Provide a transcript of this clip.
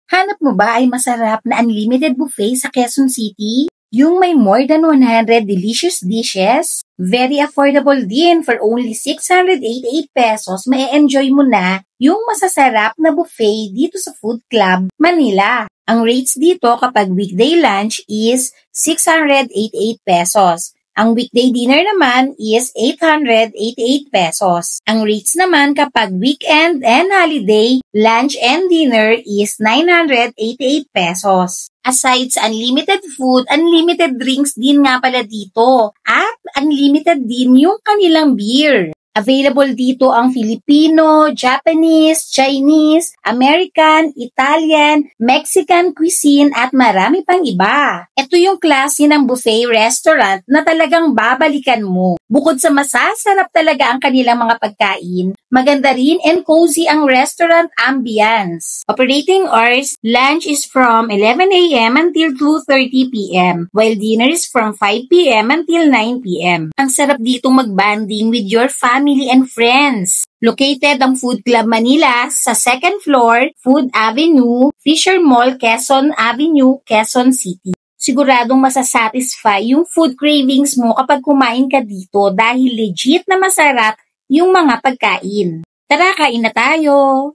Hanap mo ba ay masarap na unlimited buffet sa Quezon City? Yung may more than 100 delicious dishes? Very affordable din for only 688 pesos. May-enjoy mo na yung masasarap na buffet dito sa Food Club Manila. Ang rates dito kapag weekday lunch is 688 pesos. Ang weekday dinner naman is 888 pesos. Ang rates naman kapag weekend and holiday, lunch and dinner is 988 pesos. Aside sa unlimited food, unlimited drinks din nga pala dito. At unlimited din yung kanilang beer. Available dito ang Filipino, Japanese, Chinese, American, Italian, Mexican cuisine at marami pang iba. Ito yung klase ng buffet restaurant na talagang babalikan mo. Bukod sa masasarap talaga ang kanilang mga pagkain, maganda rin and cozy ang restaurant ambience. Operating hours, lunch is from 11 a.m. until 2:30 p.m. while dinner is from 5 p.m. until 9 p.m. Ang sarap ditong mag-bonding with your family and friends. Located ang Food Club Manila sa 2nd floor, Food Avenue, Fisher Mall, Quezon Avenue, Quezon City. Siguradong masasatisfy yung food cravings mo kapag kumain ka dito dahil legit na masarap yung mga pagkain. Tara, kain na tayo!